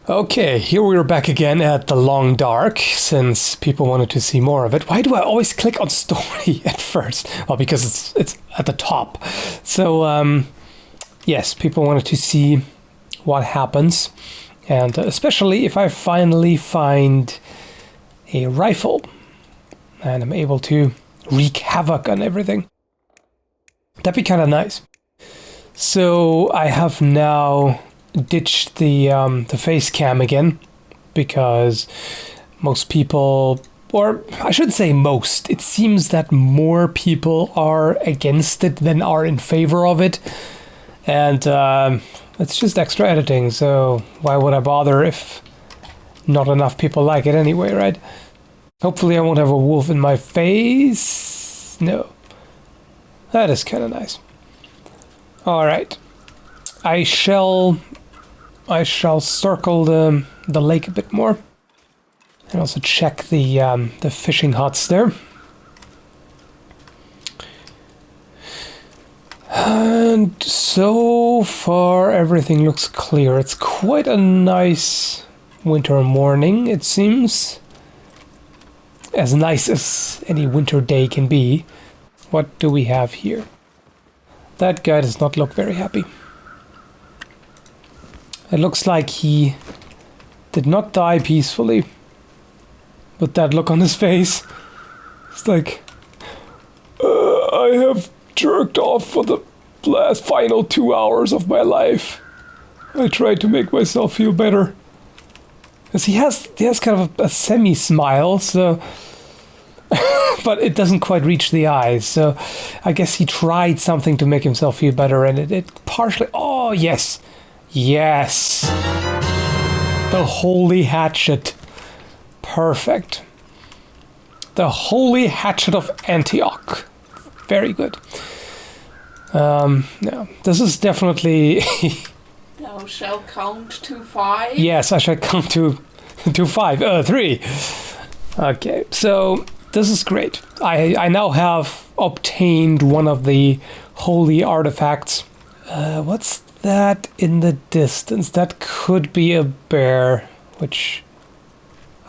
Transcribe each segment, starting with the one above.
Okay, here we are back again at the Long Dark, since people wanted to see more of it. Why do I always click on story at first? Well, because it's at the top. So, yes, people wanted to see what happens. And especially if I finally find a rifle and I'm able to wreak havoc on everything. That'd be kind of nice. So I have now ditched the face cam again, because most people, or I should say most, it seems that more people are against it than are in favor of it, and it's just extra editing, so why would I bother if not enough people like it anyway, right? Hopefully I won't have a wolf in my face. No, that is kind of nice. All right, I shall circle the lake a bit more, and also check the fishing huts there. And so far everything looks clear. It's quite a nice winter morning, it seems. As nice as any winter day can be. What do we have here? That guy does not look very happy. It looks like he did not die peacefully. With that look on his face. It's like, I have jerked off for the last final 2 hours of my life. I tried to make myself feel better. Because he has kind of a semi-smile, so... but it doesn't quite reach the eyes, so I guess he tried something to make himself feel better, and it partially... Oh, yes! Yes! The Holy Hatchet. Perfect. The Holy Hatchet of Antioch. Very good. No, this is definitely... Thou shalt count to 5? Yes, I shall count to 5. 3. Okay, so this is great. I now have obtained one of the holy artifacts. What's that in the distance? That could be a bear, which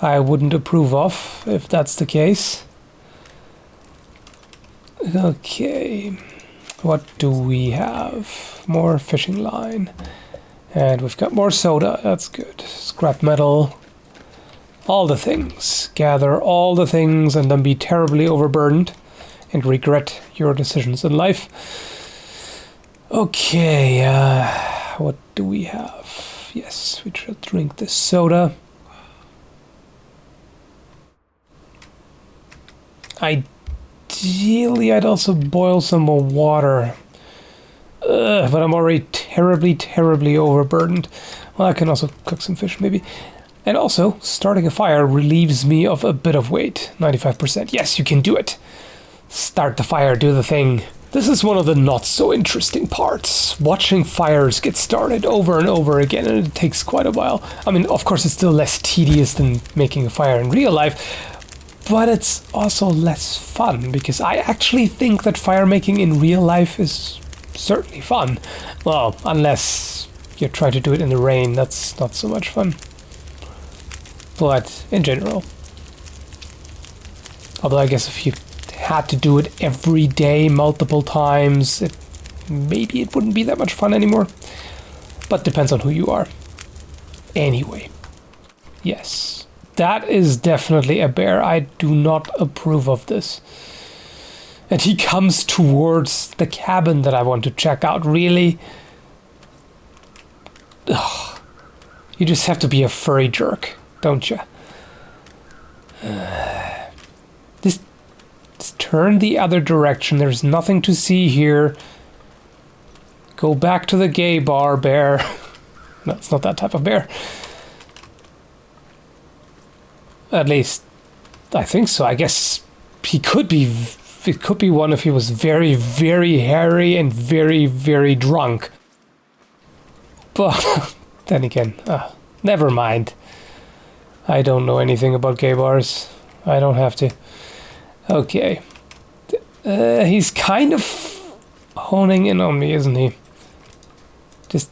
I wouldn't approve of if that's the case. Okay, what do we have? More fishing line. And we've got more soda, that's good. Scrap metal. All the things. Gather all the things and then be terribly overburdened and regret your decisions in life. Okay, what do we have? Yes, we should drink this soda. Ideally, I'd also boil some more water. But I'm already terribly overburdened. Well, I can also cook some fish, maybe. And also, starting a fire relieves me of a bit of weight. 95%. Yes, you can do it. Start the fire, do the thing. This is one of the not so interesting parts. Watching fires get started over and over again, and it takes quite a while. I mean, of course, it's still less tedious than making a fire in real life, but it's also less fun, because I actually think that fire making in real life is certainly fun. Well, unless you try to do it in the rain, that's not so much fun. But in general. Although I guess if you had to do it every day, multiple times, maybe it wouldn't be that much fun anymore. But depends on who you are. Anyway. Yes. That is definitely a bear. I do not approve of this. And he comes towards the cabin that I want to check out. Really? Ugh. You just have to be a furry jerk, don't you? Just turn the other direction. There's nothing to see here. Go back to the gay bar, bear. No, it's not that type of bear. At least, I think so. I guess he could be... It could be one if he was very hairy and very drunk. But then again, never mind. I don't know anything about gay bars. I don't have to. Okay. He's kind of honing in on me, isn't he? Just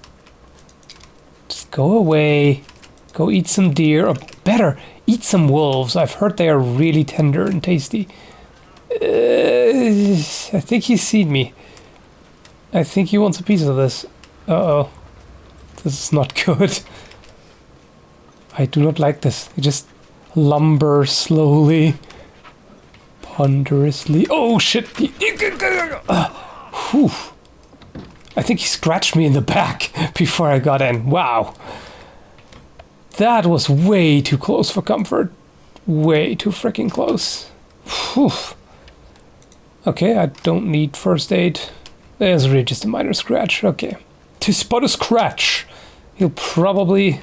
go away. Go eat some deer, or better, eat some wolves. I've heard they are really tender and tasty. I think he's seen me. I think he wants a piece of this. Uh-oh. This is not good. I do not like this. He just lumber slowly, ponderously. Oh shit! Whew. I think he scratched me in the back before I got in. Wow. That was way too close for comfort. Way too freaking close. Whew. Okay, I don't need first aid. There's really just a minor scratch. Okay. To spot a scratch, he'll probably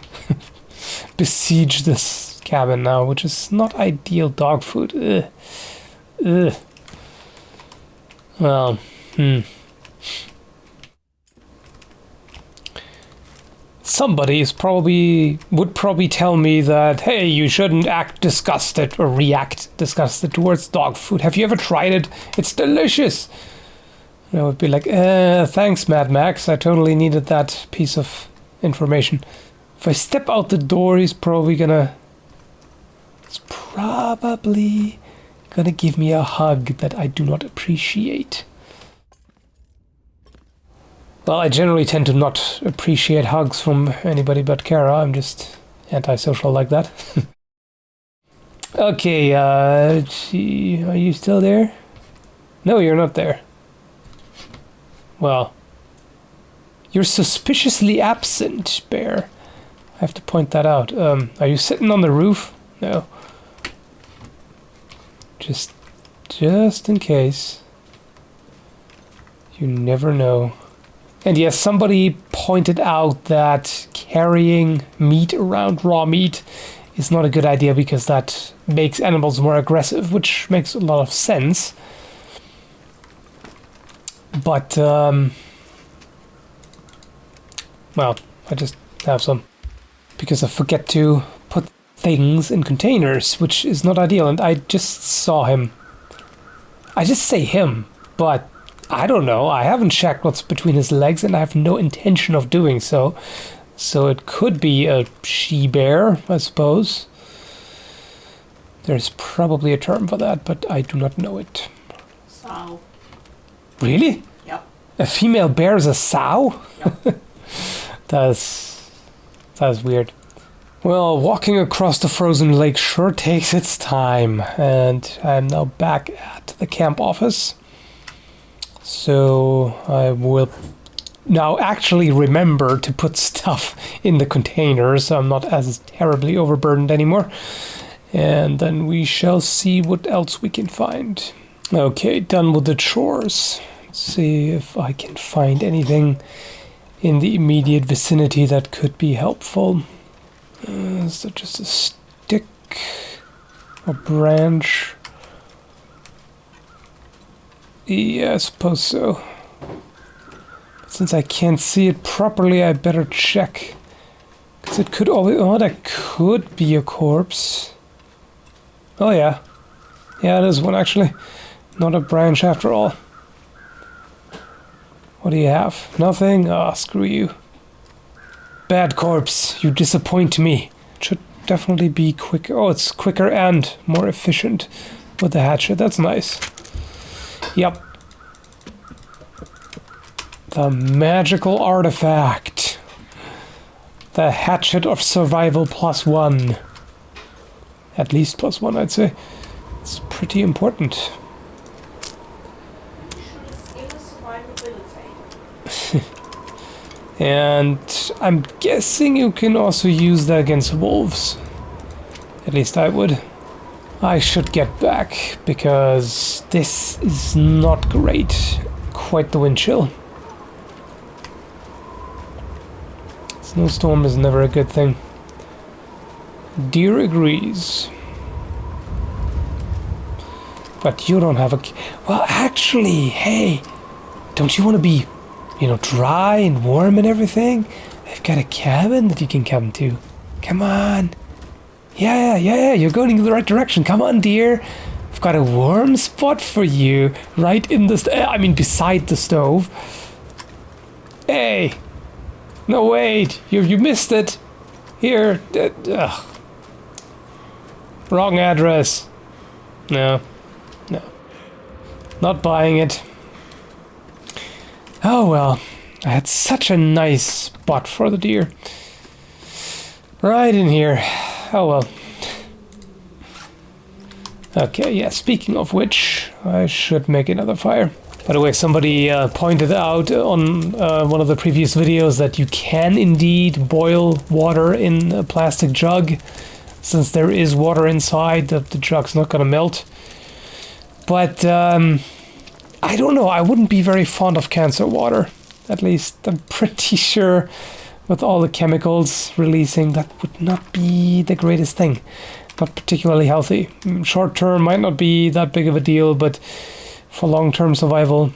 besiege this cabin now, which is not ideal dog food. Ugh. Ugh. Well, Somebody would probably tell me that, hey, you shouldn't act disgusted or react disgusted towards dog food. Have you ever tried it? It's delicious. And I would be like, thanks, Mad Max. I totally needed that piece of information. If I step out the door, he's probably gonna give me a hug that I do not appreciate. Well, I generally tend to not appreciate hugs from anybody but Kara. I'm just antisocial like that. Okay, are you still there? No, you're not there. Well, you're suspiciously absent, Bear. I have to point that out. Are you sitting on the roof? No. Just in case. You never know. And yes, somebody pointed out that carrying meat around, raw meat, is not a good idea because that makes animals more aggressive, which makes a lot of sense. But, well, I just have some. Because I forget to put things in containers, which is not ideal. And I just saw him. I just say him, but I don't know. I haven't checked what's between his legs, and I have no intention of doing so. So it could be a she-bear, I suppose. There's probably a term for that, but I do not know it. Sow. Really? Yep. A female bear is a sow? Yep. That's weird. Well, walking across the frozen lake sure takes its time, and I'm now back at the camp office. So I will now actually remember to put stuff in the container, so I'm not as terribly overburdened anymore. And then we shall see what else we can find. Okay, done with the chores. Let's see if I can find anything in the immediate vicinity that could be helpful. Is that just a stick or branch? Yeah, I suppose so. Since I can't see it properly, I better check. Because it could always... Oh, that could be a corpse. Oh, yeah. Yeah, it is one, actually. Not a branch after all. What do you have? Nothing? Ah, screw you. Bad corpse. You disappoint me. It should definitely be quicker. Oh, it's quicker and more efficient with the hatchet. That's nice. Yep. The magical artifact. The hatchet of survival +1. At least +1, I'd say. It's pretty important. And I'm guessing you can also use that against wolves. At least I would. I should get back, because this is not great. Quite the wind chill. Snowstorm is never a good thing. Deer agrees. But you don't have a... Well, actually, hey, don't you want to be, you know, dry and warm and everything? I've got a cabin that you can come to. Come on. Yeah, you're going in the right direction. Come on, dear. I've got a warm spot for you right in the... beside the stove. Hey. No, wait. You missed it. Here. Wrong address. No. No. Not buying it. Oh well. I had such a nice spot for the deer. Right in here. Oh well. Okay, yeah, speaking of which, I should make another fire. By the way, somebody pointed out on one of the previous videos that you can indeed boil water in a plastic jug. Since there is water inside, the jug's not gonna melt. But I don't know, I wouldn't be very fond of cancer water. At least I'm pretty sure with all the chemicals releasing, that would not be the greatest thing. Not particularly healthy. Short term might not be that big of a deal, but for long-term survival,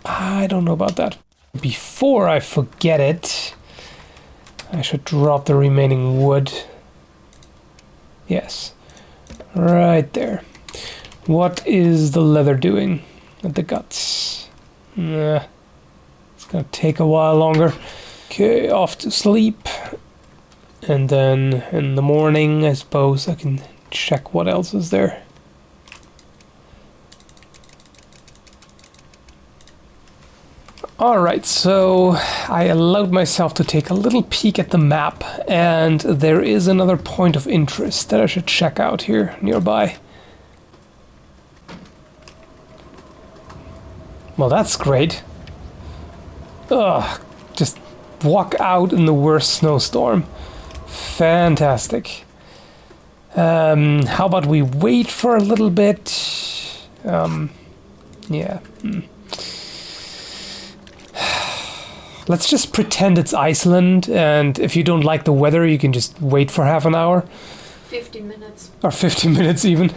I don't know about that. Before I forget it, I should drop the remaining wood. Yes, right there. What is the leather doing with the guts? Nah, it's gonna take a while longer. Okay, off to sleep. And then in the morning, I suppose I can check what else is there. Alright, so I allowed myself to take a little peek at the map, and there is another point of interest that I should check out here nearby. Well, that's great. Ugh, just walk out in the worst snowstorm. Fantastic. How about we wait for a little bit? Yeah. Let's just pretend it's Iceland, and if you don't like the weather, you can just wait for half an hour. 50 minutes. Or 50 minutes even.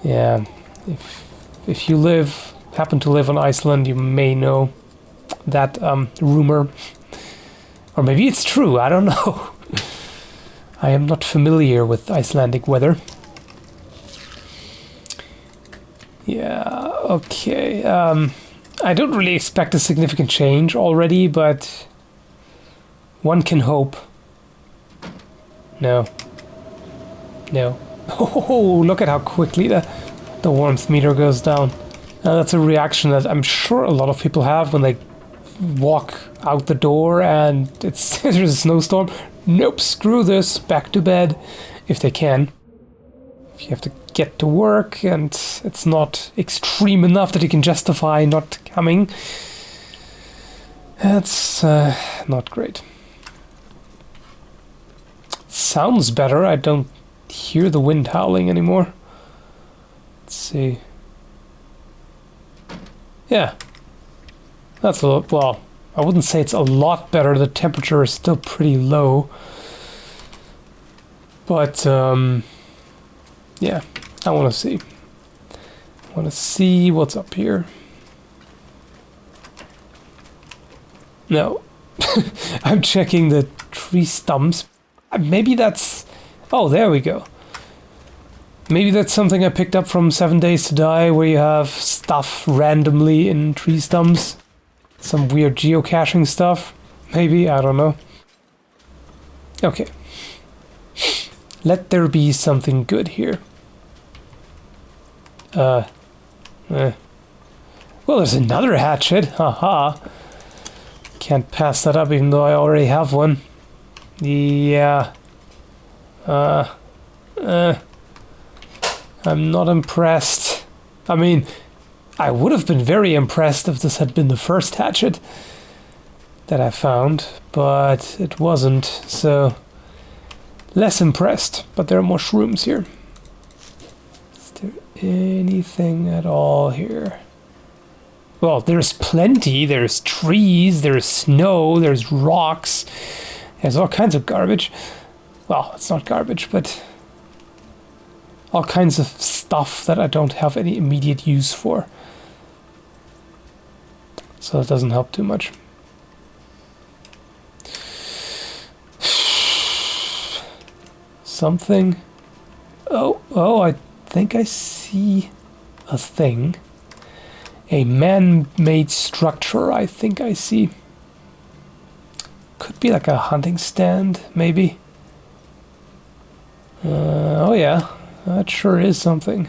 Yeah. If you happen to live on Iceland, you may know that rumor. Or maybe it's true, I don't know. I am not familiar with Icelandic weather. Yeah, okay. I don't really expect a significant change already, but one can hope. No. No. Oh, look at how quickly the warmth meter goes down. That's a reaction that I'm sure a lot of people have when they walk out the door and there's a snowstorm. Nope, screw this, back to bed, if they can. If you have to get to work and it's not extreme enough that you can justify not coming, that's not great. Sounds better, I don't hear the wind howling anymore. Let's see. Yeah. That's a lot, well, I wouldn't say it's a lot better, the temperature is still pretty low. But, yeah, I want to see. I want to see what's up here. No. I'm checking the tree stumps. Maybe that's... Oh, there we go. Maybe that's something I picked up from 7 Days to Die, where you have stuff randomly in tree stumps. Some weird geocaching stuff. Maybe, I don't know. Okay. Let there be something good here. Well, there's another hatchet. Haha. Can't pass that up even though I already have one. Yeah. I'm not impressed. I mean, I would have been very impressed if this had been the first hatchet that I found, but it wasn't, so less impressed. But there are mushrooms here. Is there anything at all here? Well, there's plenty. There's trees, there's snow, there's rocks. There's all kinds of garbage. Well, it's not garbage, but all kinds of stuff that I don't have any immediate use for. So that doesn't help too much. Something. Oh, I think I see a thing. A man-made structure, I think I see. Could be like a hunting stand, maybe. Oh yeah, that sure is something.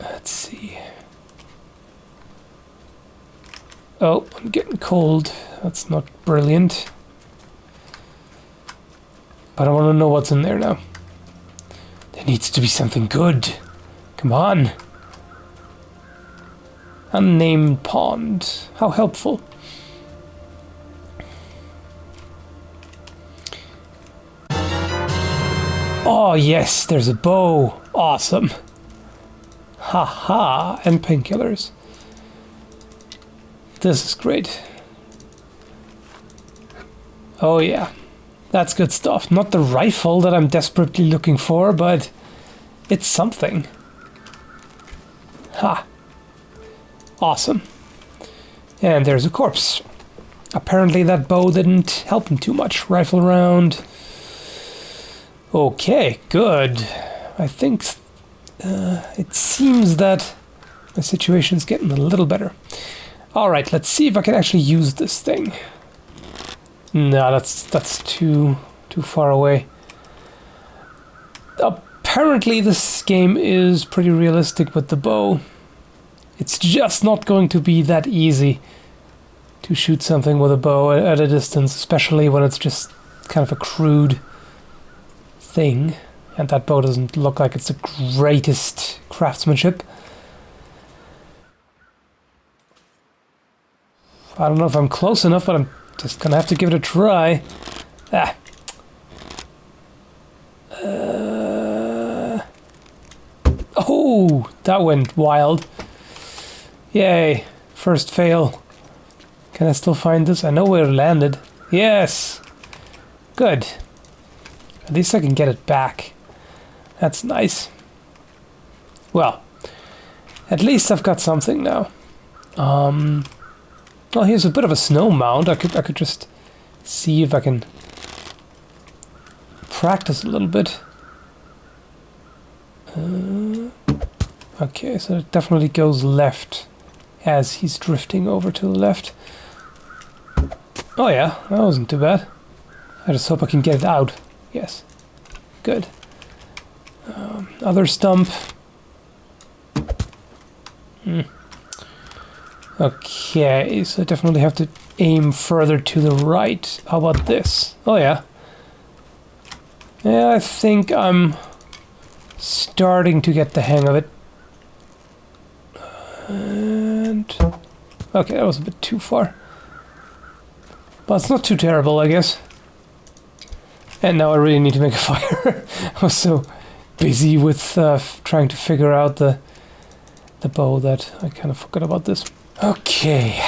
Let's see. Oh, I'm getting cold. That's not brilliant. But I want to know what's in there now. There needs to be something good. Come on. Unnamed pond. How helpful. Oh yes, there's a bow. Awesome. Haha, and painkillers. This is great. Oh yeah, that's good stuff. Not the rifle that I'm desperately looking for, but it's something. Ha. Awesome. And there's a corpse. Apparently that bow didn't help him too much. Rifle round. Okay, good. I think it seems that the situation's getting a little better. Alright, let's see if I can actually use this thing. No, that's too far away. Apparently this game is pretty realistic with the bow. It's just not going to be that easy to shoot something with a bow at a distance, especially when it's just kind of a crude thing, and that bow doesn't look like it's the greatest craftsmanship. I don't know if I'm close enough, but I'm just gonna have to give it a try. Oh, that went wild. Yay, first fail. Can I still find this? I know where it landed. Yes! Good. At least I can get it back. That's nice. Well, at least I've got something now. Well, here's a bit of a snow mound. I could just see if I can practice a little bit. Okay, so it definitely goes left as he's drifting over to the left. Oh yeah, that wasn't too bad. I just hope I can get it out. Yes. Good. Other stump. Okay, so I definitely have to aim further to the right. How about this? Oh yeah. Yeah, I think I'm starting to get the hang of it. And okay, that was a bit too far. But it's not too terrible, I guess. And now I really need to make a fire. I was so busy with trying to figure out the bow that I kind of forgot about this. Okay.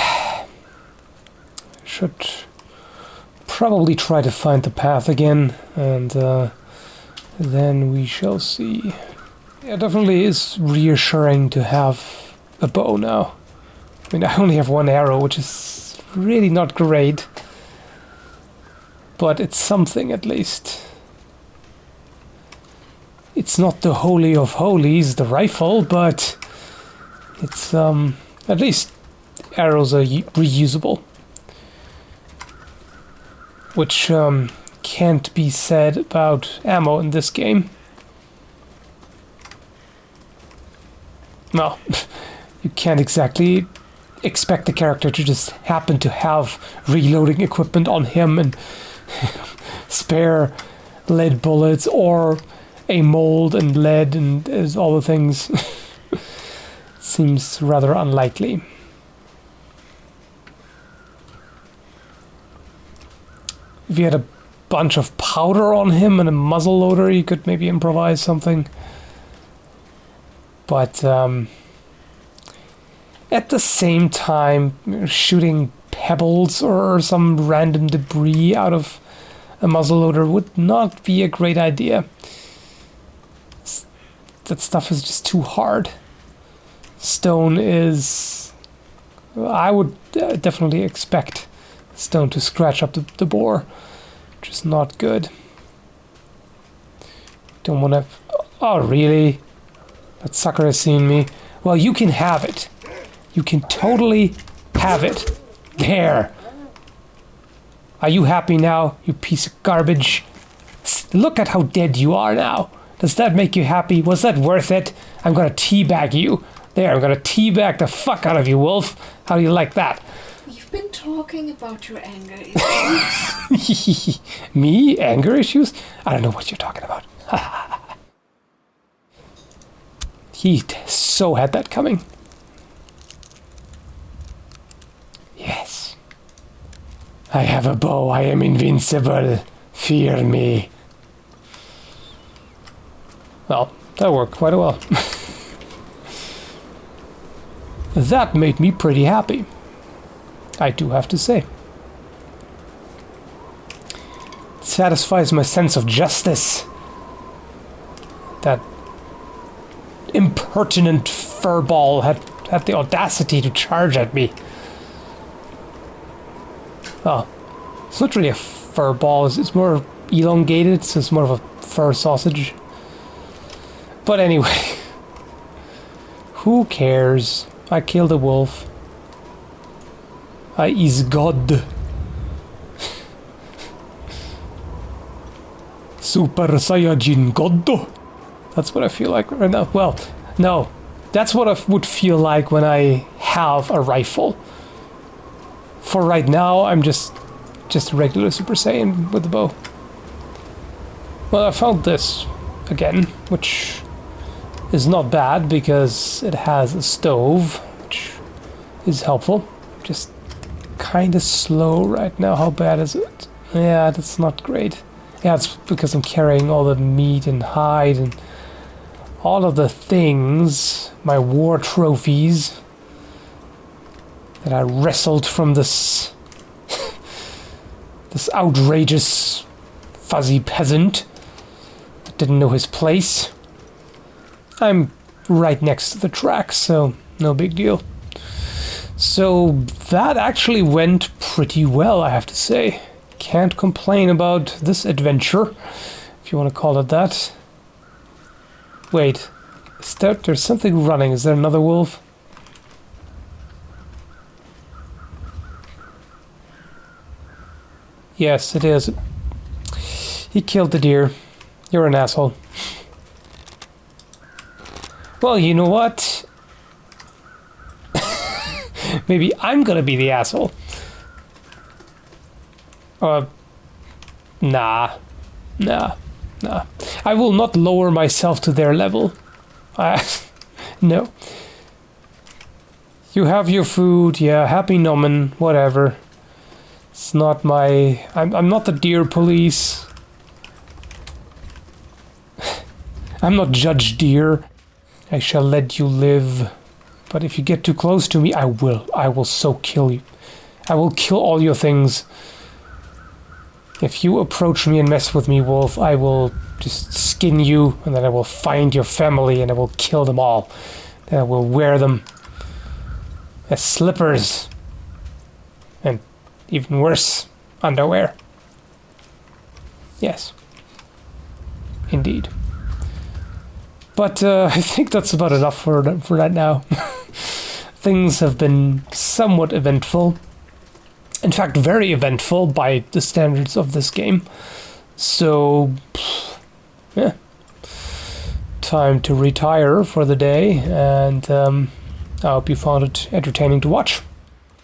Should probably try to find the path again, and then we shall see. Yeah, it definitely is reassuring to have a bow now. I mean, I only have one arrow, which is really not great. But it's something, at least. It's not the holy of holies, the rifle, but it's, at least arrows are reusable. Which, can't be said about ammo in this game. Well, you can't exactly expect the character to just happen to have reloading equipment on him and spare lead bullets or a mold and lead and all the things. Seems rather unlikely. If you had a bunch of powder on him and a muzzle loader, you could maybe improvise something. But at the same time, shooting pebbles or some random debris out of a muzzleloader would not be a great idea. That stuff is just too hard. Stone is... I would definitely expect stone to scratch up the bore, which is not good. Don't want to... Oh, really? That sucker has seen me. Well, you can have it. You can totally have it. There. Are you happy now, you piece of garbage? Look at how dead you are now. Does that make you happy? Was that worth it? I'm gonna teabag you. There, I'm gonna teabag the fuck out of you, wolf. How do you like that? You've been talking about your anger issues. Me? Anger issues? I don't know what you're talking about. He so had that coming. Yes. I have a bow. I am invincible. Fear me. Well, that worked quite well. That made me pretty happy, I do have to say. It satisfies my sense of justice. That impertinent furball had the audacity to charge at me. Oh, it's literally a furball. It's more elongated, so it's more of a fur sausage. But anyway, who cares? I killed a wolf. I is God. Super Saiyajin God. That's what I feel like right now. Well, no. That's what I would feel like when I have a rifle. For right now, I'm just a regular Super Saiyan with a bow. Well, I found this again, which is not bad because it has a stove, which is helpful. Just kind of slow right now. How bad is it? Yeah, that's not great. Yeah, it's because I'm carrying all the meat and hide and all of the things, my war trophies that I wrestled from this this outrageous fuzzy peasant that didn't know his place. I'm right next to the track, so no big deal. So that actually went pretty well, I have to say. Can't complain about this adventure, if you want to call it that. Wait, there's something running. Is there another wolf? Yes, it is. He killed the deer. You're an asshole. Well, you know what? Maybe I'm gonna be the asshole. Nah. I will not lower myself to their level. No. You have your food, yeah, happy nomen, whatever. It's not my... I'm not the deer police. I'm not Judge Deer. I shall let you live. But if you get too close to me, I will so kill you. I will kill all your things. If you approach me and mess with me, wolf, I will just skin you, and then I will find your family, and I will kill them all. Then I will wear them as slippers. And even worse, underwear. Yes. Indeed. But I think that's about enough for right now. Things have been somewhat eventful. In fact, very eventful by the standards of this game. So, yeah. Time to retire for the day, and I hope you found it entertaining to watch.